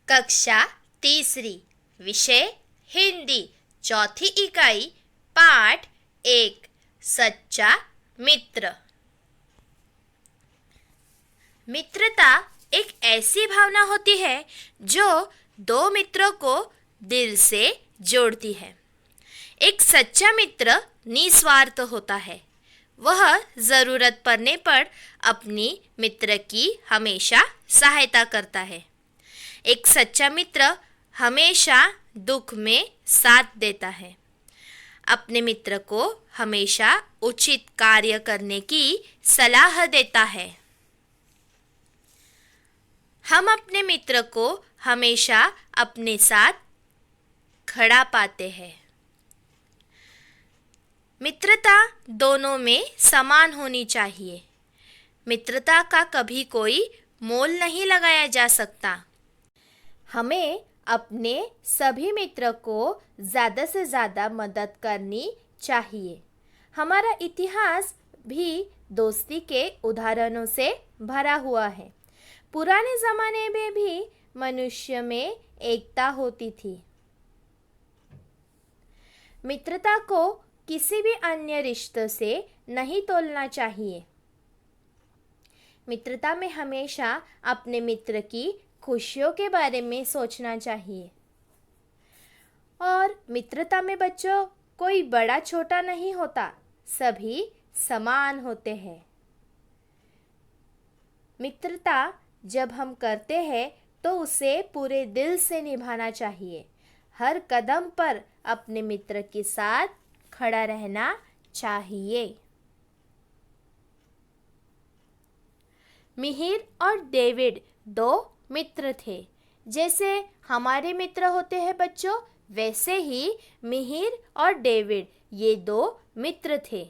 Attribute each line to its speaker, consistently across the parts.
Speaker 1: कक्षा तीसरी, विषय हिंदी, चौथी इकाई, पाठ 1, सच्चा मित्र। मित्रता एक ऐसी भावना होती है जो दो मित्रों को दिल से जोड़ती है। एक सच्चा मित्र निस्वार्थ होता है। वह ज़रूरत पड़ने पर अपनी मित्र की हमेशा सहायता करता है। एक सच्चा मित्र हमेशा दुख में साथ देता है। अपने मित्र को हमेशा उचित कार्य करने की सलाह देता है। हम अपने मित्र को हमेशा अपने साथ खड़ा पाते हैं। मित्रता दोनों में समान होनी चाहिए। मित्रता का कभी कोई मोल नहीं लगाया जा सकता। हमें अपने सभी मित्र को ज़्यादा से ज़्यादा मदद करनी चाहिए। हमारा इतिहास भी दोस्ती के उदाहरणों से भरा हुआ है। पुराने ज़माने में भी मनुष्य में एकता होती थी। मित्रता को किसी भी अन्य रिश्ते से नहीं तोलना चाहिए। मित्रता में हमेशा अपने मित्र की खुशियों के बारे में सोचना चाहिए। और मित्रता में बच्चों कोई बड़ा छोटा नहीं होता, सभी समान होते हैं। मित्रता जब हम करते हैं तो उसे पूरे दिल से निभाना चाहिए। हर कदम पर अपने मित्र के साथ खड़ा रहना चाहिए। मिहिर और डेविड दो मित्र थे। जैसे हमारे मित्र होते हैं बच्चों, वैसे ही मिहिर और डेविड ये दो मित्र थे।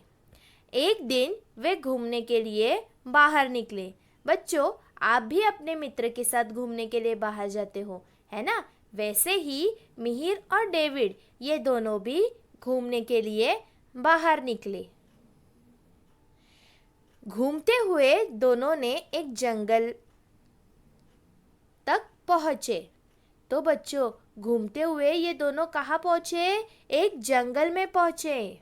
Speaker 1: एक दिन वे घूमने के लिए बाहर निकले। बच्चों, आप भी अपने मित्र के साथ घूमने के लिए बाहर जाते हो, है ना? वैसे ही मिहिर और डेविड ये दोनों भी घूमने के लिए बाहर निकले। घूमते हुए दोनों ने एक जंगल तक पहुँचे। तो बच्चों, घूमते हुए ये दोनों कहाँ पहुँचे? एक जंगल में पहुँचे।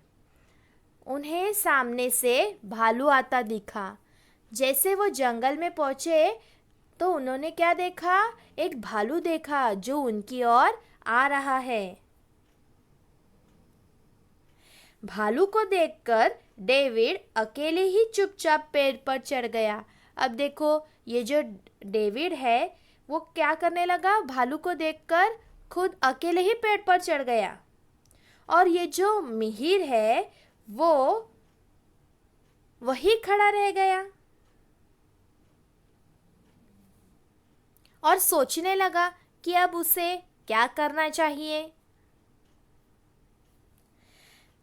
Speaker 1: उन्हें सामने से भालू आता दिखा। जैसे वो जंगल में पहुँचे तो उन्होंने क्या देखा? एक भालू देखा जो उनकी ओर आ रहा है। भालू को देखकर डेविड अकेले ही चुपचाप पेड़ पर चढ़ गया। अब देखो, ये जो डेविड है वो क्या करने लगा? भालू को देखकर खुद अकेले ही पेड़ पर चढ़ गया। और ये जो मिहिर है वो वही खड़ा रह गया और सोचने लगा कि अब उसे क्या करना चाहिए।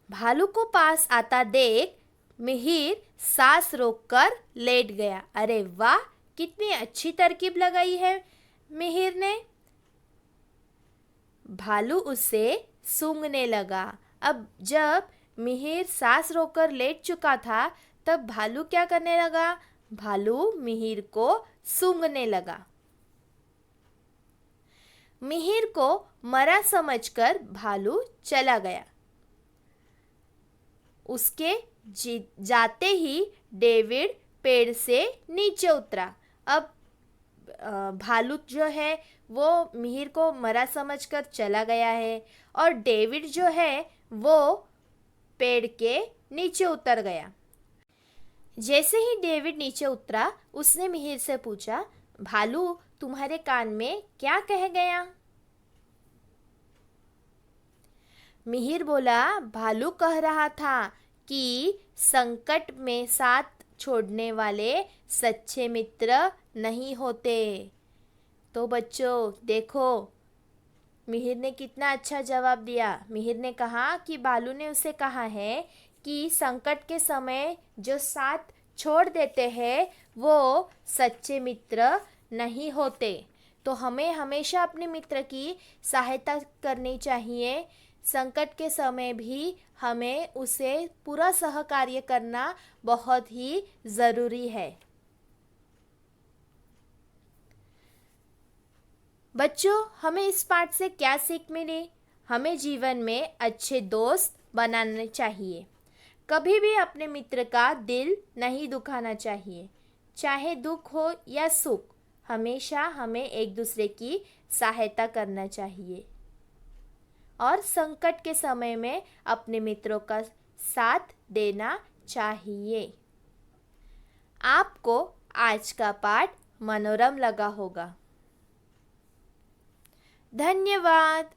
Speaker 1: भालू को पास आता देख मिहिर सांस रोककर लेट गया। अरे वाह, कितनी अच्छी तरकीब लगाई है मिहिर ने। भालू उसे सूंघने लगा। अब जब मिहिर सांस रोककर लेट चुका था तब भालू क्या करने लगा? भालू मिहिर को सूंघने लगा। मिहिर को मरा समझकर भालू चला गया। उसके जाते ही डेविड पेड़ से नीचे उतरा। अब भालू जो है वो मिहिर को मरा समझकर चला गया है और डेविड जो है वो पेड़ के नीचे उतर गया। जैसे ही डेविड नीचे उतरा उसने मिहिर से पूछा, भालू तुम्हारे कान में क्या कह गया? मिहिर बोला, भालू कह रहा था कि संकट में साथ छोड़ने वाले सच्चे मित्र नहीं होते। तो बच्चों देखो, मिहिर ने कितना अच्छा जवाब दिया। मिहिर ने कहा कि भालू ने उसे कहा है कि संकट के समय जो साथ छोड़ देते हैं वो सच्चे मित्र नहीं होते। तो हमें हमेशा अपने मित्र की सहायता करनी चाहिए। संकट के समय भी हमें उसे पूरा सहकार्य करना बहुत ही ज़रूरी है। बच्चों, हमें इस पाठ से क्या सीख मिली? हमें जीवन में अच्छे दोस्त बनाने चाहिए। कभी भी अपने मित्र का दिल नहीं दुखाना चाहिए। चाहे दुख हो या सुख, हमेशा हमें एक दूसरे की सहायता करना चाहिए और संकट के समय में अपने मित्रों का साथ देना चाहिए। आपको आज का पाठ मनोरम लगा होगा। धन्यवाद।